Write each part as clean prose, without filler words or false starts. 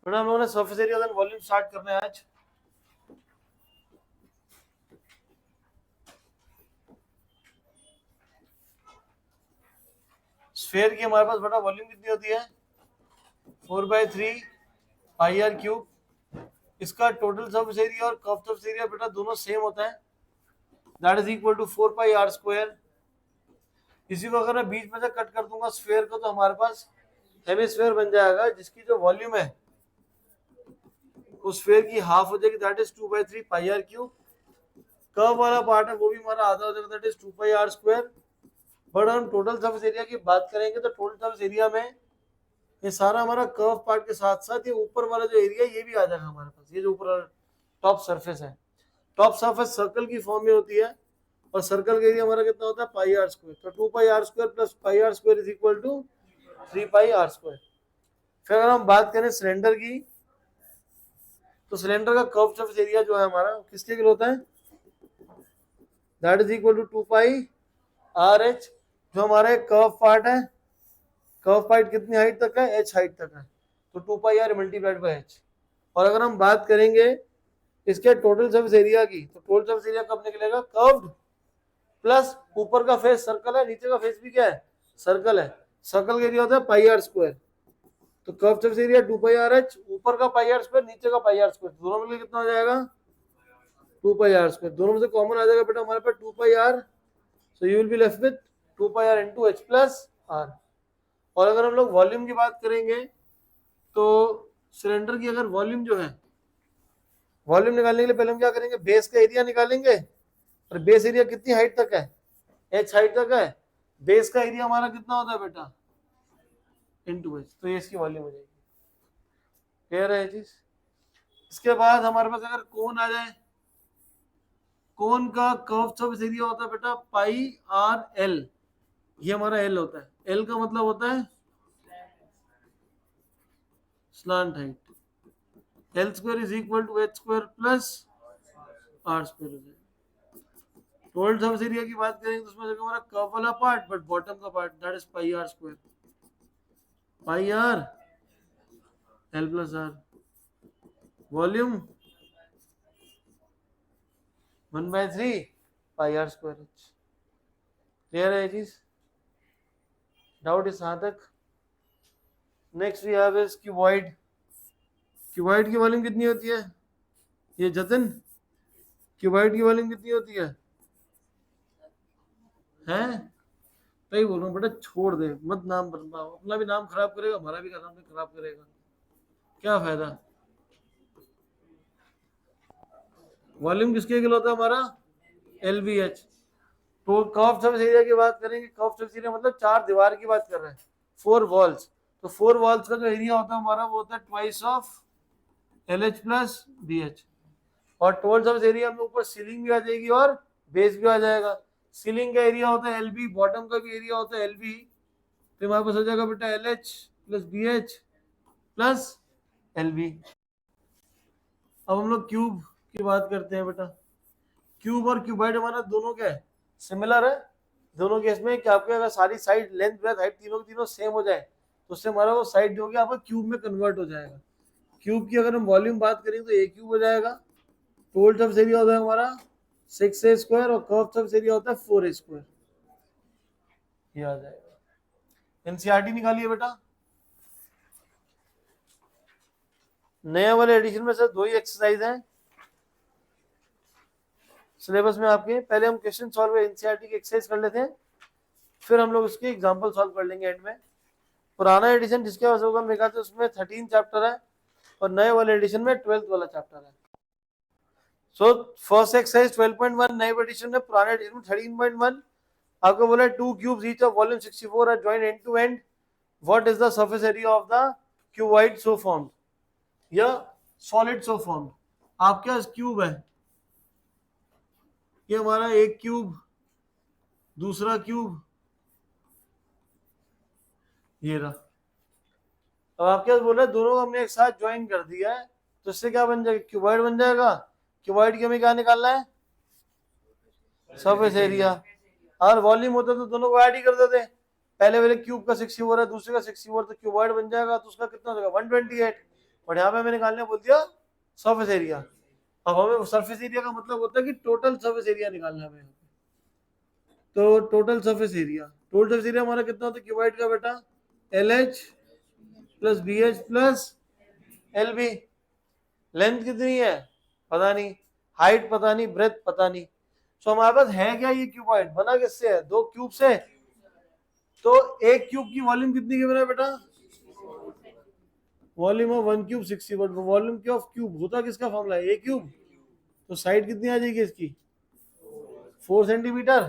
बेटा हम लोगों ने surface area then volume start करना है आज। स्फीयर की हमारे पास बेटा वॉल्यूम कितनी होती है 4/3 पाई आर क्यूब। इसका टोटल सरफेस एरिया और कर्व सरफेस एरिया बेटा दोनों सेम होता है, that is equal to 4 pi are square. इसी को अगर मैं बीच में से कट कर दूंगा स्फीयर को तो हमारे पास हेमिस्फीयर बन जाएगा, जिसकी जो वॉल्यूम है उस स्फीयर की हाफ हो जाएगी, that is 2/3 pi r cube. Curve वाला पार्ट है वो भी हमारा आधा हो जाएगा, that is 2 pi are square. But हम टोटल सरफेस एरिया की बात करेंगे तो टोटल सरफेस एरिया में ये सारा हमारा कर्व पार्ट के साथ साथ ये ऊपर वाला जो एरिया ये भी आ जाएगा हमारे पास। ये जो ऊपर वाला टॉप सरफेस है, टॉप सरफेस सर्कल की फॉर्म में होती है और सर्कल का एरिया हमारा कितना होता है पाई आर स्क्वायर। तो 2 pi are square plus pi are square is equal to 3 pi are square. फिर अगर हम बात करें सिलेंडर की तो सिलेंडर का कर्व सरफेस एरिया जो है हमारा किसके लिए होता है, that is equal to 2 pi are h. जो हमारा एक कर्व पार्ट है, कर्व पार्ट कितनी हाइट तक है, एच हाइट तक है, तो 2 pi r multiplied by h. और अगर हम बात करेंगे इसके टोटल सरफेस एरिया की तो टोटल सरफेस एरिया कब निकलेगा, कर्व्ड प्लस ऊपर का फेस सर्कल है, नीचे का फेस भी क्या है सर्कल है, सर्कल का एरिया होता है पाई आर स्क्वायर। तो curve surface area 2 pi R H, ऊपर का पाई आर स्क्वायर नीचे का पाई आर स्क्वायर, दोनों मिलकर कितना हो जाएगा 2 पाई आर स्क्वायर। दोनों में से कॉमन आ जाएगा बेटा हमारे पास 2 pi R, so you will be left with 2 pi R into H plus R. और अगर हम लोग वॉल्यूम की बात करेंगे तो सिलेंडर की अगर वॉल्यूम जो है, वॉल्यूम निकालने के लिए पहले हम क्या करेंगे, बेस का एरिया निकालेंगे। और बेस एरिया कितनी हाइट तक है, एच हाइट तक है, बेस का एरिया हमारा कितना होता है बेटा इनटू एच, तो ये इसकी वॉल्यूम हो जाएगी। क्लियर है ये चीज। इसके बाद हमारे पास अगर कोन आ जाए, कोन का कर्व सरफेस एरिया होता है बेटा पाई आर एल, ये हमारा एल होता है, एल का मतलब होता है slant height, l square is equal to h square plus are square हो जाएगा। टोटल सरफेस एरिया की बात करेंगे तो उसमें देखो हमारा कर्व वाला पार्ट बट बॉटम का part that is pi are square, pi are l plus r. Volume 1/3 pi are square h. Clear है ये चीज, डाउट इस यहां तक। Next we have is cuboid. Cuboid की वॉल्यूम कितनी होती है, ये जतन क्यूबॉइड की वॉल्यूम कितनी होती है, हैं सही बोल रहा हूँ बेटा, छोड़ दे मत नाम बनवाओ, अपना भी नाम खराब करेगा हमारा भी नाम खराब करेगा, क्या फायदा। वॉल्यूम किसके लिए होता है हमारा एल बी एच। तो कर्व सरफेस एरिया की बात करेंगे, कर्व सरफेस एरिया मतलब चार दीवार की बात कर रहे हैं, 4 वॉल्स। तो 4 वॉल्स का जो एरिया होता है हमारा वो होता है twice of L H plus B H. और टोटल सरफेस एरिया में ऊपर सीलिंग भी आ जाएगी और बेस भी आ जाएगा। सीलिंग का एरिया होता है एल बी, बॉटम का भी एरिया होता है एल बी, तो हमारे पास हो जाएगा बेटा L H plus B H plus L B. अब हम लोग क्यूब की बात करते हैं बेटा। क्यूब और क्यूबाइड हमारा दोनों क्या है सिमिलर है, दोनों केस में कि आपके अगर सारी साइड लेंथ ब्रेथ हाइट तीनों की तीनों सेम हो जाए तो उससे हमारा वो साइड जो गया आपका क्यूब में कन्वर्ट हो जाएगा। क्यूब की अगर हम वॉल्यूम बात करें तो ए क्यूब हो जाएगा, टोटल सरफेस एरिया होता है हमारा 6a स्क्वायर और कर्व सरफेस एरिया होता है 4a स्क्वायर, ये आ जाएगा। एनसीईआरटी निकालिए बेटा। नए वाले एडिशन में सिर्फ 2 ही एक्सरसाइज हैं सिलेबस में आपके। पहले हम क्वेश्चन सॉल्व एनसीईआरटी की एक्सरसाइज कर लेते हैं, फिर हम लोग उसके एग्जांपल सॉल्व कर लेंगे एंड में। पुराना एडिशन जिसके पास होगा मेरे ख्याल से उसमें 13 चैप्टर है और नए वाले एडिशन में 12th वाला चैप्टर है। सो फर्स्ट एक्सरसाइज 12.1 नए एडिशन में, पुराने एडिशन में 13.1 आपको बोला two cubes each of volume 64 are joined end to end, what is the surface area of the cuboid so formed, या सॉलिड सो फॉर्म्ड। आपके पास क्यूब है, ये हमारा एक क्यूब, दूसरा क्यूब, ये रहा। अब आपके पास बोल रहे दोनों को हमने एक साथ ज्वाइन कर दिया है तो इससे क्या बन जाएगा, क्यूबॉइड बन जाएगा। क्यूबॉइड की हमें क्या निकालना है, सरफेस एरिया। और वॉल्यूम होता तो दोनों को ऐड ही कर देते, पहले वाले क्यूब का 64 है दूसरे का 64, तो क्यूबॉइड बन जाएगा तो उसका कितना हो जाएगा 128। और यहाँ पे हमें निकालने बोल दिया सरफेस एरिया। अब हमें सरफेस एरिया का मतलब होता है कि टोटल सरफेस एरिया निकालना है हमें। तो टोटल सरफेस एरिया हमारा कितना होता है क्यूबाइड का बेटा, LH plus BH plus LB। Length कितनी है पता नहीं, हाइट पता नहीं, ब्रेथ पता नहीं। सो हमारे पास है क्या, ये क्यूबाइड बना किससे है, दो क्यूब से। तो एक क्यूब की वॉल्यूम कितनी गिवन है बेटा, volume of one cube 60, but volume की ऑफ क्यूब होता किसका फॉर्मूला है, ए क्यूब। तो साइड कितनी आ जाएगी इसकी, 4 सेंटीमीटर।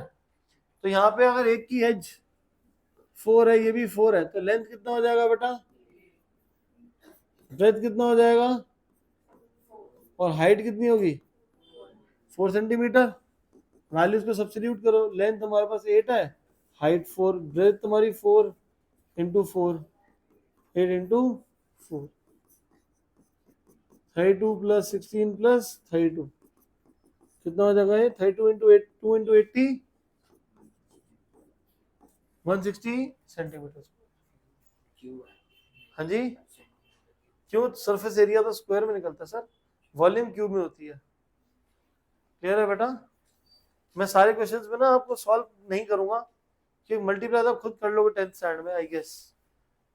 तो यहाँ पे अगर एक की एज 4 है, ये भी 4 है, तो लेंथ कितना हो जाएगा बेटा, ब्रेथ कितना हो जाएगा, और हाइट कितनी होगी 4 सेंटीमीटर। वैल्यूज को सब्स्टिट्यूट करो, लेंथ हमारे पास 8 है, हाइट 4, ब्रेथ तुम्हारी 4 इंटू 4, 8 इंटू 4, 32 प्लस 16 प्लस 32 कितना हो जाएगा, ये 32 इंटू 8, 2 इंटू 80, 160 सेंटीमीटर। हाँ जी, क्यों, सरफेस एरिया तो स्क्वायर में निकलता है सर, वॉल्यूम क्यूब में होती है। क्लियर है बेटा। मैं सारे क्वेश्चंस में ना आपको सॉल्व नहीं करूंगा, क्योंकि मल्टीप्लाई आप खुद कर लोगे 10th स्टैंडर्ड में आई गेस,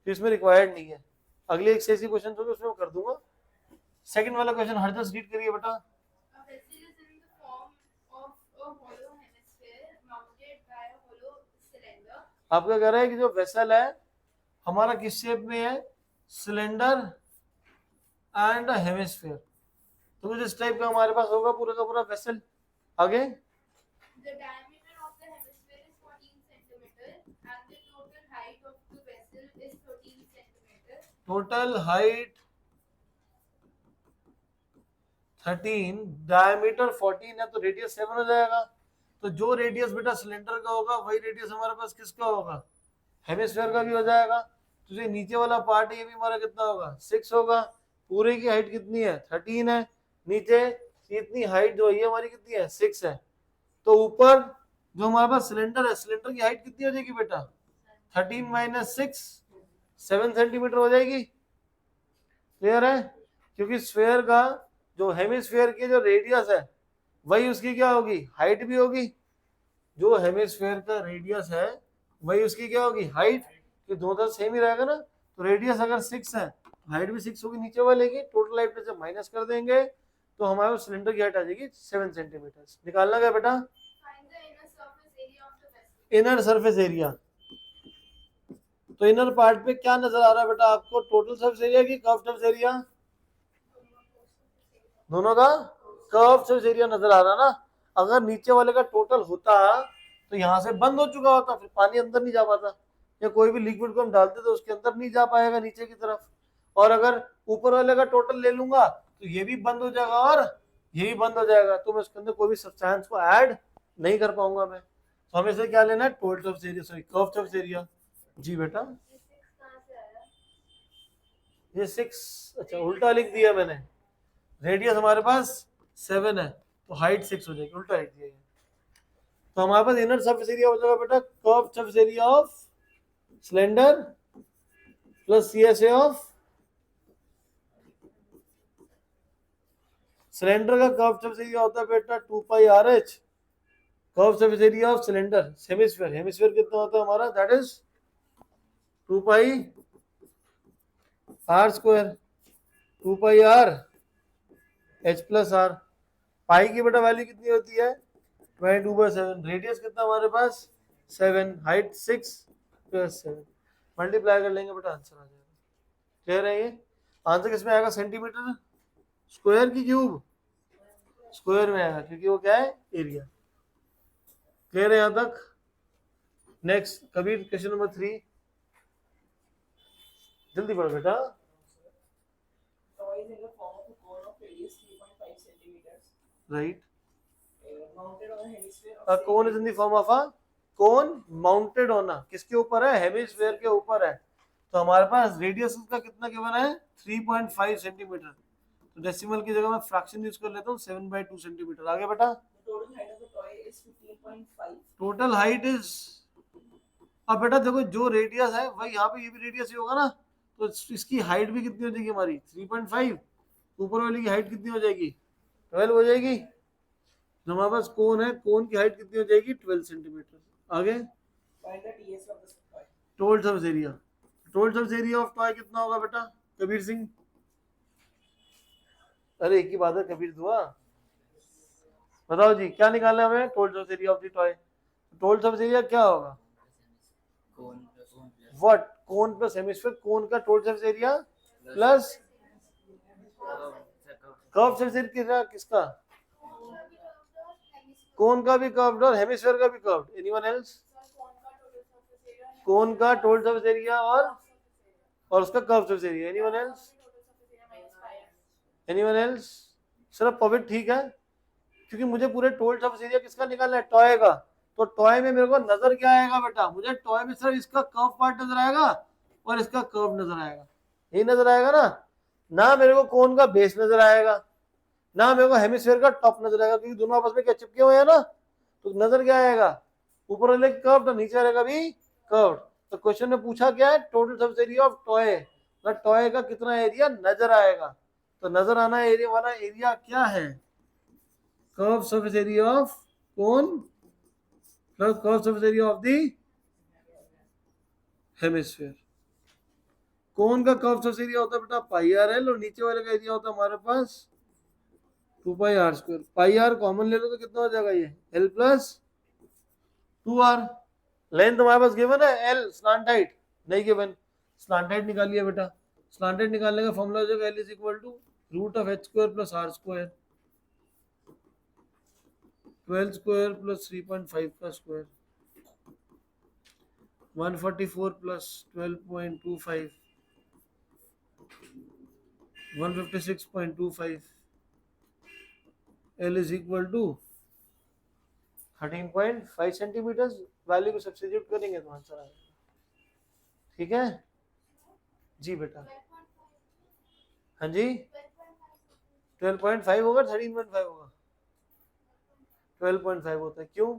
तो इसमें रिक्वायर्ड नहीं है। अगले एक से ऐसी क्वेश्चन होंगे उसमें मैं कर दूंगा। सेकंड वाला क्वेश्चन हरजस रीड करिए बेटा। आपका कह रहा है कि जो वेसल है हमारा किस शेप में है, सिलेंडर एंड हेमिस्फीयर। तो कुछ इस टाइप का हमारे पास होगा पूरा का पूरा वेसल। आगे The diameter of the hemisphere is 14 centimeter and the total height of the vessel is 13 centimeter. Total height 13, diameter 14 है, तो रेडियस 7 हो जाएगा। तो जो रेडियस बेटा सिलेंडर का होगा वही रेडियस हमारे पास किसका होगा, हेमिस्फीयर का भी हो जाएगा। तो ये नीचे वाला पार्ट है ये भी हमारा कितना होगा, 6 होगा। पूरे की हाइट कितनी है, 13 है। नीचे इतनी हाइट जो है हमारी कितनी है, 6 है। तो ऊपर जो हमारे पास सिलेंडर है, सिलेंडर की हाइट कितनी हो जाएगी बेटा, 13 माइनस 6, 7 सेंटीमीटर हो जाएगी। क्लियर है, क्योंकि स्फेयर का जो हेमिस्फीयर की जो रेडियस है वही उसकी क्या होगी, हाइट भी होगी। जो हेमिस्फीयर का रेडियस है वही उसकी क्या होगी, हाइट। कि दोनों तरफ सेम ही रहेगा ना। तो रेडियस अगर 6 है, हाइट भी 6 होगी नीचे वाले की। टोटल हाइट में से माइनस कर देंगे तो हमारे सिलेंडर की हाइट आ जाएगी 7 सेंटीमीटर। निकालना क्या बेटा, Find the inner surface area of the vessel. Inner surface area. तो इनर पार्ट पे क्या नजर आ रहा है बेटा आपको, टोटल सरफेस एरिया की कर्व सरफेस एरिया, दोनों का कर्व सरफेस एरिया नजर आ रहा ना। अगर नीचे वाले का टोटल होता तो यहाँ से बंद हो चुका होता, फिर पानी अंदर नहीं जा पाता, या कोई भी लिक्विड को हम डालते तो उसके अंदर नहीं जा पाएगा नीचे की तरफ। और अगर ऊपर वाले का टोटल ले लूंगा तो ये भी बंद हो जाएगा और ये भी बंद हो जाएगा, तो मैं उसके अंदर कोई भी सब्सटेंस को ऐड नहीं कर पाऊंगा मैं। तो हमें से क्या लेना है, total surface area, sorry curve surface area. जी बेटा, ये 6, अच्छा उल्टा लिख दिया मैंने। रेडियस हमारे पास 7 है तो हाइट 6 हो जाएगी, उल्टा लिख दिया। तो हमारे पास इनर सरफेस एरिया हो जाएगा बेटा curve surface area of cylinder plus CSA of cylinder का कर्व सरफेस एरिया होता है बेटा 2 पाई RH। Curve surface area of cylinder hemisphere, hemisphere कितना होता है हमारा, that is 2 pi R square, 2 pi R H plus R। पाई की बेटा वैल्यू कितनी होती है 22/7। रेडियस कितना हमारे पास 7, हाइट 6 प्लस 7, मल्टीप्लाई कर लेंगे बेटा आंसर आ जाएगा। क्लियर है, ये आंसर किसमें आएगा, सेंटीमीटर स्क्वायर की क्यूब, स्क्वायर में आएगा क्योंकि वो क्या है, एरिया। क्लियर है यहाँ तक। नेक्स्ट कबीर, क्वेश्चन नंबर 3, जल्दी पढ़ो बेटा। Toy is in the form of a cone of radius 3.5 centimeters, Right. mounted on a hemisphere of कौन is in the form of a cone mounted होना, किसके ऊपर है, हेमिस्फीयर के ऊपर है। तो हमारे पास रेडियस का कितना गिवन है 3.5 सेंटीमीटर। तो डेसिमल की जगह मैं फ्रैक्शन यूज कर लेता हूँ 7/2 सेंटीमीटर। आगे बेटा, the total height of the toy is 15.5. Total height is, अब बेटा देखो जो रेडियस है वही यहाँ पे ये भी रेडियस ही होगा ना। तो इसकी हाइट भी कितनी हो जाएगी हमारी 3.5, ऊपर वाली की हाइट कितनी हो जाएगी 12 हो जाएगी। जो हमारे पास कोन है, कोन की हाइट कितनी हो जाएगी 12 सेंटीमीटर। आगे Find the TS of the toy. Total surface area, total surface area of toy कितना होगा बेटा कबीर सिंह? अरे एक ही बात है कबीर दुआ, बताओ जी क्या निकालना है हमें total surface area of the toy? Total surface area क्या होगा? What? Cone plus hemisphere, cone का total surface area plus curve surface area किसका? कोन का भी कर्व्ड और हेमिस्फीयर का भी कर्व्ड। Anyone else? कोन का टोटल सरफेस एरिया और उसका curve surface area. Anyone else? Anyone else? सिर्फ पविट ठीक है, क्योंकि मुझे पूरे टोटल सरफेस एरिया किसका निकालना है टॉय का। तो टॉय में मेरे को नजर क्या आएगा बेटा? मुझे टॉय में सिर्फ इसका कर्व पार्ट नजर आएगा और इसका कर्व नजर आएगा, यही नजर आएगा ना। ना मेरे को कोन का बेस नजर आएगा, ना मेरे को हेमिस्फीयर का टॉप नजर आएगा, क्योंकि दोनों आपस में क्या चिपके हुए हैं ना। तो नजर क्या आएगा? ऊपर वाले कर्व, तो नीचे वाले का भी कर्व। तो क्वेश्चन में पूछा क्या है? Total surface area of toy, तो टॉय का कितना एरिया नजर आएगा। तो नजर आना एरिया वाला एरिया क्या है? Curve surface area of cone plus curve surface area of the hemisphere. Cone का कर्व सरफेस एरिया होता है बेटा पाई आर एल, और नीचे वाले का एरिया होता है हमारे पास 2 pi are square. Pi R common ले लो तो कितना हो जाएगा ये एल प्लस 2r। लेंथ हमारे पास गिवन है एल, स्लांट हाइट नहीं गिवन। स्लांट हाइट निकालिए बेटा। स्लांट हाइट निकालने का फॉर्मूला हो जाएगा L is equal to root of H square plus are square, 12 square plus 3.5 का square, 144 plus 12.25, 156.25, L is equal to 13.5 centimetre. Value को सब्स्टिट्यूट करेंगे तो आंसर आएगा। ठीक है जी बेटा? हाँ जी 12.5 होगा 13.5 होगा? 12.5 होता है। क्यों?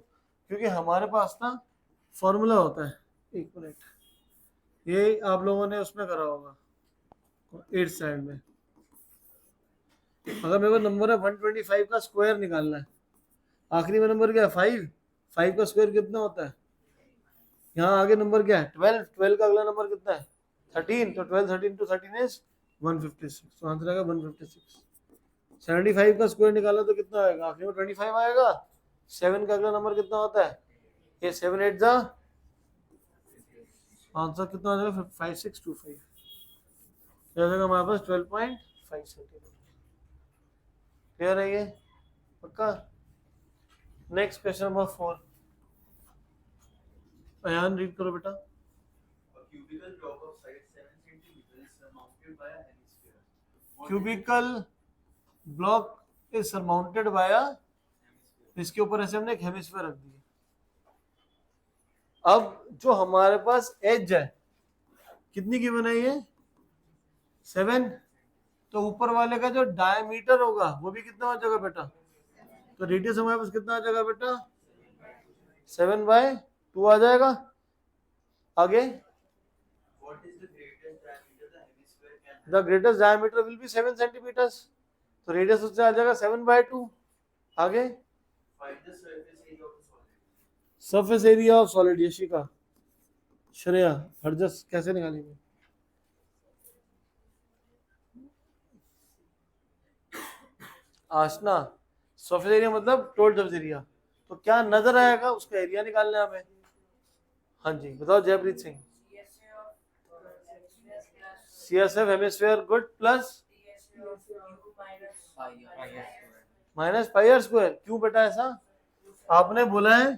क्योंकि हमारे पास ना फॉर्मूला होता है, एक मिनट, ये आप लोगों ने उसमें करा होगा 8th स्टैंडर्ड में। अगर मेरे को नंबर है 125 का स्क्वायर निकालना है, आखिरी में नंबर क्या है 5, 5 का स्क्वायर कितना होता है? यहाँ आगे नंबर क्या है 12, 12 का अगला नंबर कितना है 13, तो 12 13 to 13 इज 156, तो आंसर आएगा 156। 75 का स्क्वायर निकाला तो कितना आएगा? आखिरी में 25 आएगा। 7 का अगला नंबर कितना होता है? ये 7 8 जा, आंसर कितना आ जाएगा 5625, क्या जाएगा हमारे पास 12.5 सेंटीमीटर। क्लियर है ये? पक्का? Next question number 4, Ayaan read करो बेटा। Cubical block is surmounted by a, इसके ऊपर ऐसे हमने एक हेमिस्फीयर रख दिया। अब जो हमारे पास एज है कितनी गिवन है ये 7, तो ऊपर वाले का जो डायमीटर होगा वो भी कितना हो जाएगा बेटा? तो रेडियस हमारे पास कितना आ जाएगा बेटा? 7/2 आ जाएगा। आगे the greatest diameter will be 7 centimetres, तो रेडियस उससे आ जाएगा 7/2। आगे surface area of solid, Yashika Shreya Harjas कैसे निकालेंगे? आसना सरफेस एरिया मतलब टोटल सरफेस एरिया, तो क्या नजर आएगा उसका एरिया निकालना है हमें। हाँ जी बताओ Jaypreet Singh. CSF hemisphere good plus minus pi are square. क्यों बेटा ऐसा? आपने बोला है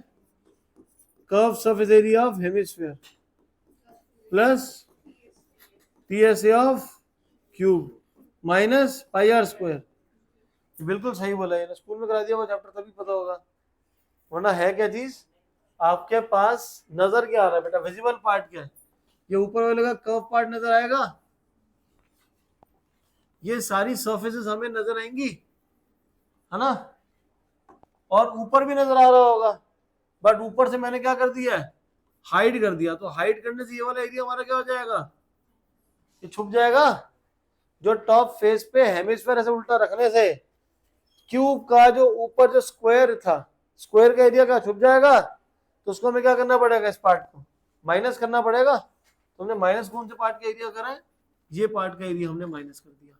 curve surface area of hemisphere plus TSA of cube minus pi are square. बिल्कुल सही बोला है, स्कूल में करा दिया वो चैप्टर तभी पता होगा, वरना है क्या चीज आपके पास? नजर क्या आ रहा है बेटा? विजिबल पार्ट क्या है? ये ऊपर वाले का कर्व पार्ट नजर आएगा, ये सारी सरफेसेस हमें नजर आएंगी, है ना, और ऊपर भी नजर आ रहा होगा, बट ऊपर से मैंने क्या कर दिया है हाइड कर दिया, तो हाइड करने से ये वाला एरिया हमारा क्या हो जाएगा ये छुप जाएगा। जो टॉप फेस पे हेमिस्फीयर ऐसे उल्टा रखने से क्यूब का जो ऊपर जो स्क्वायर था, स्क्वायर का एरिया क्या छुप जाएगा। तो उसको हमें क्या करना पड़ेगा, इस पार्ट को माइनस करना पड़ेगा। तो हमने माइनस कौन से पार्ट का एरिया करा है, ये पार्ट का एरिया हमने माइनस कर दिया,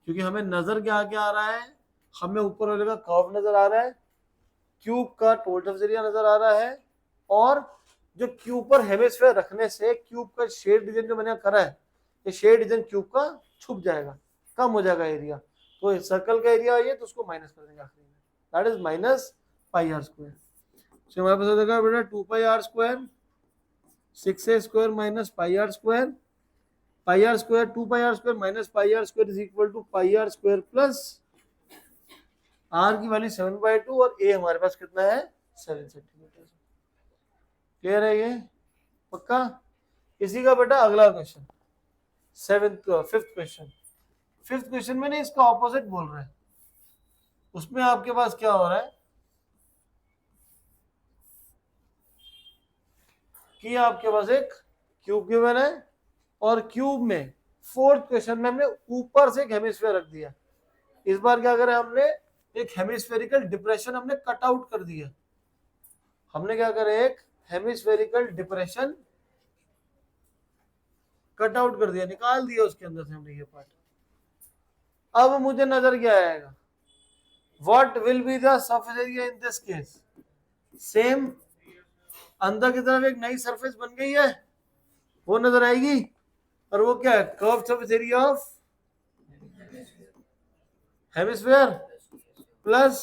क्योंकि हमें नजर क्या क्या आ रहा है, हमें ऊपर वाले का कर्व नजर आ रहा है, क्यूब का टोटल एरिया नजर आ रहा है, और जो क्यूब पर हेमिस्फीयर रखने से क्यूब का शेड डिजाइन जो मैंने करा है, ये शेड डिजाइन क्यूब का छुप जाएगा, कम हो जाएगा एरिया। तो सर्कल का एरिया आइए तो उसको माइनस कर देंगे आखिरी में, that is minus pi are square. तो हमारे पास हो जाएगा बेटा 2 pi are square 6a square minus pi are square, pi are square 2 pi are square minus pi are square is equal to pi are square plus R की value 7/2 और ए हमारे पास कितना है 7 सेंटीमीटर। क्लियर है ये, पक्का। इसी का बेटा अगला क्वेश्चन फिफ्थ क्वेश्चन में नहीं, इसका ऑपोजिट बोल रहे हैं। उसमें आपके पास क्या हो रहा है कि आपके पास एक क्यूब गिवन है और क्यूब में फोर्थ क्वेश्चन में हमने ऊपर से एक हेमिस्फीयर रख दिया। इस बार क्या करें, हमने एक हेमिस्फेरिकल डिप्रेशन हमने कट आउट कर दिया। हमने क्या करें, एक हेमिस्फेरिकल डिप्रेशन कट आउट कर दिया, निकाल दिया उसके अंदर से हमने ये पार्ट। अब मुझे नजर क्या आएगा, what will be the surface area in this case. Same अंदर की तरफ एक नई सरफेस बन गई है, वो नजर आएगी, और वो क्या है, curve surface area of hemisphere plus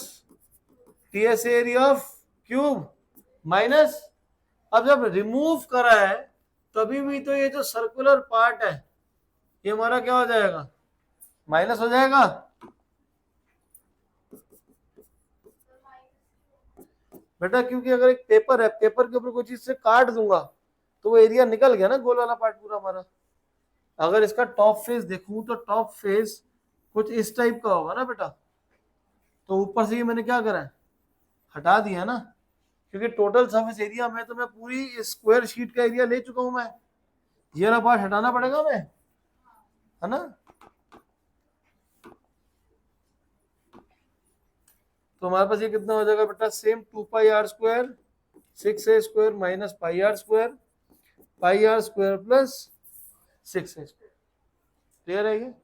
TS area of cube minus. अब जब रिमूव करा है तभी भी तो ये जो सर्कुलर पार्ट है ये हमारा क्या हो जाएगा, माइनस हो जाएगा। बेटा क्योंकि अगर एक पेपर है, पेपर के ऊपर कोई चीज से काट दूंगा तो वो एरिया निकल गया ना, गोल वाला पार्ट पूरा हमारा। अगर इसका टॉप फेस देखूं तो टॉप फेस कुछ इस टाइप का होगा ना बेटा, तो ऊपर से ये मैंने क्या करा है, हटा दिया ना, क्योंकि टोटल सरफेस एरिया में तो मैं पूरी स्क्वायर शीट का एरिया ले चुका हूं मैं, ये वाला पार्ट हटाना पड़ेगा मैं, है ना। तो हमारे पास ये कितना हो जाएगा बेटा, same 2 pi are square 6a square minus pi are square plus 6a square. Clear है ये।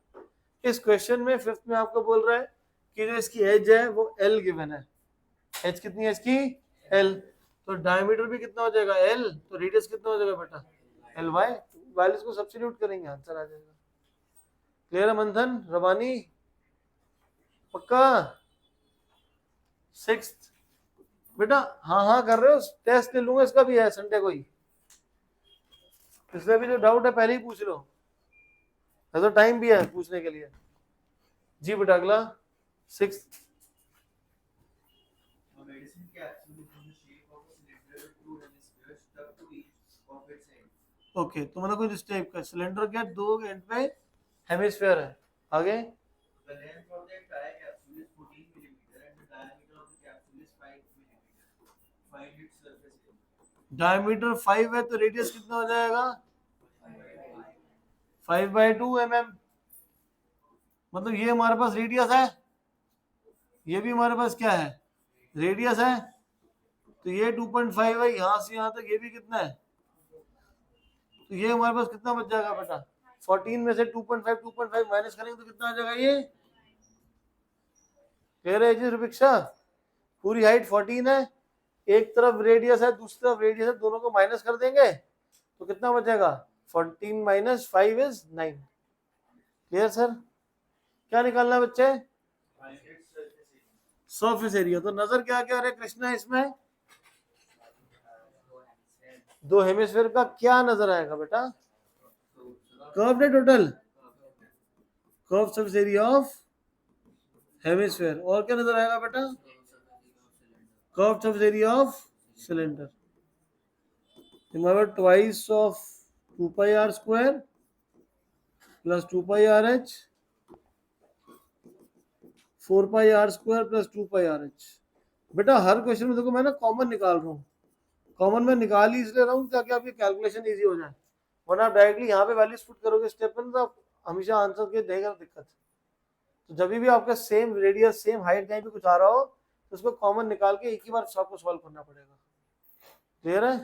इस क्वेश्चन में फिफ्थ में आपको बोल रहा है कि जो इसकी एज है वो L गिवन है। एज कितनी है इसकी, L। तो डायमीटर भी कितना हो जाएगा L, तो रेडियस कितना हो जाएगा बेटा Ly। वैल्यूज को सब्स्टिट्यूट करेंगे, आंसर आ जाएगा। क्लियर है मंथन, रबानी, पक्का। सिक्स्थ बेटा हाँ कर रहे हो, टेस्ट ले लूंगा, इसका भी है संडे को ही, इसलिए भी जो डाउट है पहले ही पूछ लो, तो टाइम भी है पूछने के लिए। जी बेटा अगला सिक्स्थ। ओके, तो मतलब कुछ इस टाइप का सिलेंडर के दो एंड पे हेमिस्फीयर है। आगे डायमीटर 5 है तो रेडियस कितना हो जाएगा 5/2 mm। मतलब ये हमारे पास रेडियस है, ये भी हमारे पास क्या है रेडियस है, तो ये 2.5 है, यहां से यहां तक ये भी कितना है, तो ये हमारे पास कितना बच जाएगा बेटा 14 में से 2.5 माइनस करेंगे तो कितना आ जाएगा ये। कह रहे जी रुबिक्षा, पूरी हाइट 14 है, एक तरफ रेडियस है दूसरी तरफ रेडियस है, दोनों को माइनस कर देंगे तो कितना बचेगा 14 माइनस 5 इज 9। क्लियर सर, क्या निकालना है बच्चे, सरफेस एरिया। तो नजर क्या क्या आ रहा है कृष्णा, इसमें दो हेमिस्फीयर का क्या नजर आएगा बेटा, कर्व है total, curve surface area of hemisphere, और क्या नजर आएगा बेटा curve surface area of cylinder. Twice of 2 pi are square plus 2 pi are H 4 pi are square plus 2 pi are H. बेटा हर क्वेश्चन में देखो मैं ना कॉमन निकाल रहा हूँ, कॉमन में निकाल ही इसलिए रहा हूँ ताकि आपकी कैलकुलेशन इजी हो जाए। वरना आप डायरेक्टली यहाँ पे वैल्यूज पुट करोगे स्टेप में तो हमेशा आंसर के देगा दिक्कत। तो जब भी आपका सेम रेडियस सेम हाइट कहीं भी कुछ आ रहा हो तो उसको कॉमन निकाल के एक ही बार आपको सॉल्व करना पड़ेगा। क्लियर है?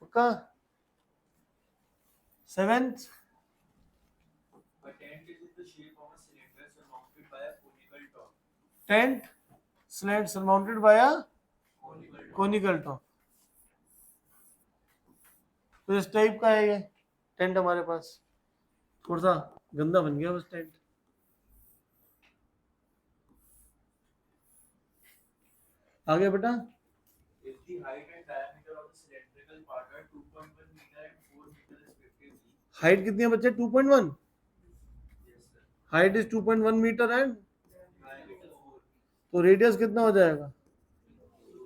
पक्का? Seventh, A tent is in the shape of a cylinder surmounted by a conical top. Tent slant surmounted by a Conical top. Conical top. तो इस टाइप का है ये टेंट हमारे पास। थोड़ा सा गंदा बन गया बस टेंट। आगे बेटा, If the height and diameter of the cylindrical part are 2.1 meter and 4 meter respectively. Height कितनी है बच्चे? 2.1। Yes, sir. Height is 2.1 metre and Diameter 4. तो रेडियस कितना हो जाएगा?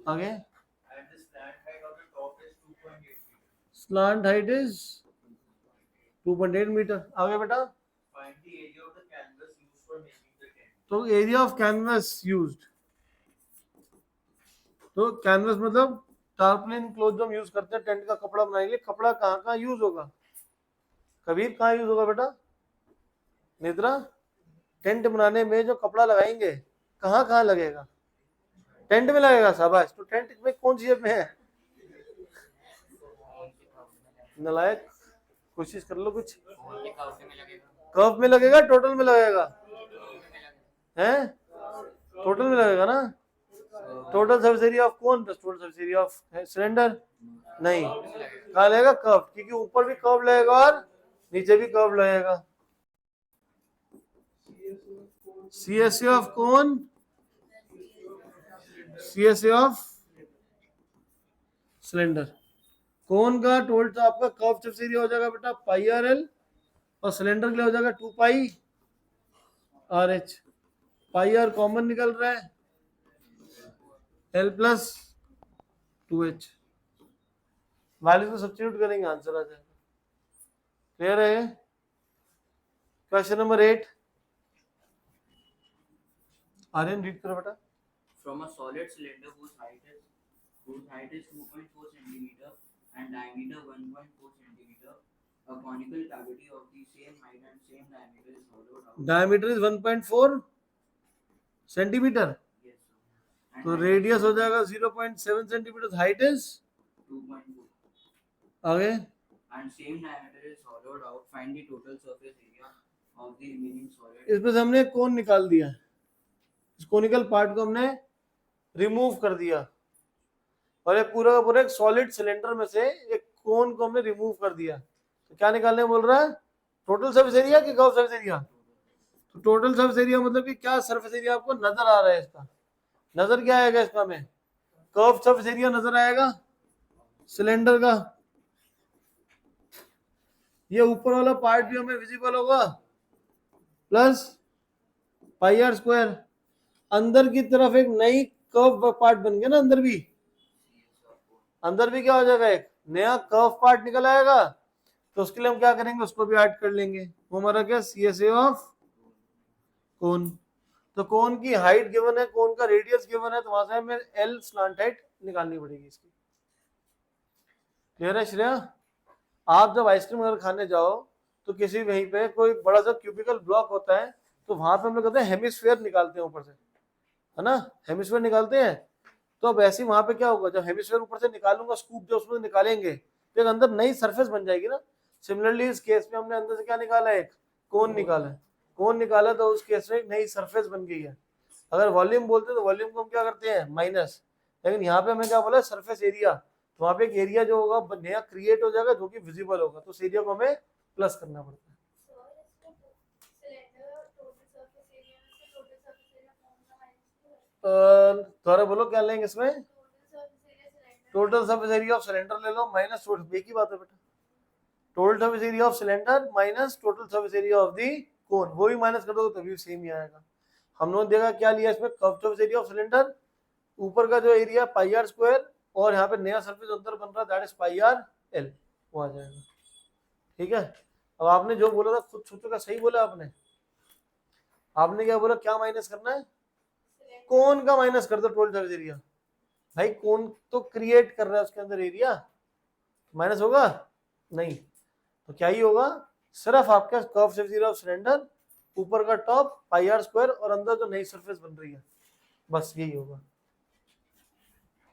आगे And the slant height of the top is 2.8 meter. Slant height is 2.8 metre. आगे बेटा, Find the area of the canvas used for making the tent. तो area of canvas used, तो canvas मतलब टारपोलिन क्लोथ जो हम use करते हैं tent का कपड़ा बनाने के लिए, कपड़ा कहाँ कहाँ यूज होगा? कबीर कहाँ यूज होगा बेटा? निद्रा, टेंट बनाने में जो कपड़ा लगाएंगे कहाँ कहाँ लगेगा? टेंट में लगेगा। शाबाश। तो टेंट में कौन सी शेप में है? नलायक, कोशिश कर लो कुछ। कर्व में लगेगा, टोटल में लगेगा? हैं? टोटल में लगेगा ना? Total surface area of cone plus total surface area of cylinder? नहीं, कहाँ लगेगा? कर्व, क्योंकि ऊपर भी कर्व लगेगा और नीचे भी कर्व लगेगा। CSA of cone, CSA of cylinder. Cone का टोटल आपका कर्व सरफेस एरिया हो जाएगा बेटा पाई आर एल, और सिलेंडर के लिए हो जाएगा 2 pi are H. Pi R common निकल रहा है, एल प्लस 2h। वैल्यू को सब्स्टिट्यूट करेंगे, आंसर आ जाएगा। क्लियर है? क्वेश्चन नंबर 8, आर्यन रीड करो बेटा। From a solid cylinder whose height is 2.4 centimeter and diameter 1.4 centimeter, a conical cavity of the same height and same diameter is hollowed out. Diameter is 1.4 centimetre, Yes, sir. तो radius हो जाएगा 0.7 centimetre, height is 2.4 आगे and same diameter is hollowed out. Find the total surface area of the remaining solid. इसमें से हमने कोन निकाल दिया, इस कोनिकल पार्ट को हमने रिमूव कर दिया, और ये पूरा का पूरा एक सॉलिड सिलेंडर में से एक कोन को हमने रिमूव कर दिया। तो क्या निकालने बोल रहा है? टोटल सरफेस एरिया कि कर्व सरफेस एरिया? तो टोटल सरफेस एरिया मतलब कि क्या सरफेस एरिया आपको नजर आ रहा है? इसका नजर क्या आएगा? इसका में कर्व सरफेस एरिया नजर आएगा सिलेंडर का। ये ऊपर वाला पार्ट भी हमें विजिबल होगा, प्लस पाई आर स्क्वायर। अंदर की तरफ एक नई कर्व पार्ट बन गया ना, अंदर भी क्या हो जाएगा? एक नया कर्व पार्ट निकल आएगा। तो उसके लिए हम क्या करेंगे? उसको भी ऐड कर लेंगे। वो हमारा क्या? CSA ऑफ कोन। तो कोन की हाइट गिवन है, कोन का रेडियस गिवन है, तो वहां से हमें एल स्लांट हाइट निकालनी पड़ेगी इसकी। क्लियर है श्रेया? आप जब आइसक्रीम अगर खाने जाओ तो किसी वहीं पे कोई बड़ा सा क्यूबिकल ब्लॉक होता है, तो वहां पे हम लोग कहते हैं हेमिस्फीयर निकालते हैं ऊपर से, है ना? हेमिस्फीयर निकालते हैं। तो अब ऐसे वहां पे क्या होगा? जब हेमिस्फीयर ऊपर से निकालूंगा, स्कूप जो उसमें निकालेंगे, तो एक अंदर नई सरफेस बन जाएगी ना। सिमिलरली इस केस में हमने अंदर से क्या निकाला है? एक कोन निकाला है। कोन निकाला तो उस केस में एक नई सरफेस बन गई है। अगर वॉल्यूम बोलते तो वॉल्यूम को हम क्या करते हैं? माइनस। लेकिन यहाँ पे हमें क्या बोला? Surface area. तो वहाँ पे एक एरिया जो होगा नया क्रिएट हो जाएगा जो कि विजिबल होगा, तो उस एरिया को हमें प्लस करना पड़ता है। दोबारा बोलो क्या लेंगे इसमें? Total surface area of cylinder ले लो माइनस टोटल, एक ही बात है बेटा। Total surface area of cylinder minus total surface area of the cone, वो भी माइनस कर दो तभी सेम ही आएगा। हम लोगों ने देखा क्या लिया इसमें? Curve surface area of cylinder, ऊपर का जो एरिया पाई आर स्क्वायर, और यहाँ पे नया सरफेस अंदर बन रहा है that is pi R L, वो आ जाएगा। ठीक है? अब आपने जो बोला था खुद सोचो का सही बोला आपने। आपने क्या बोला? क्या माइनस करना है? कोन का माइनस कर दो टोटल सरफेस एरिया। भाई कोन तो क्रिएट कर रहा है उसके अंदर एरिया, माइनस होगा। नहीं, तो क्या ही होगा, सिर्फ आपका curve shape theory of cylinder, ऊपर का टॉप पाई आर स्क्वायर और अंदर जो नई सरफेस बन रही है, बस यही होगा।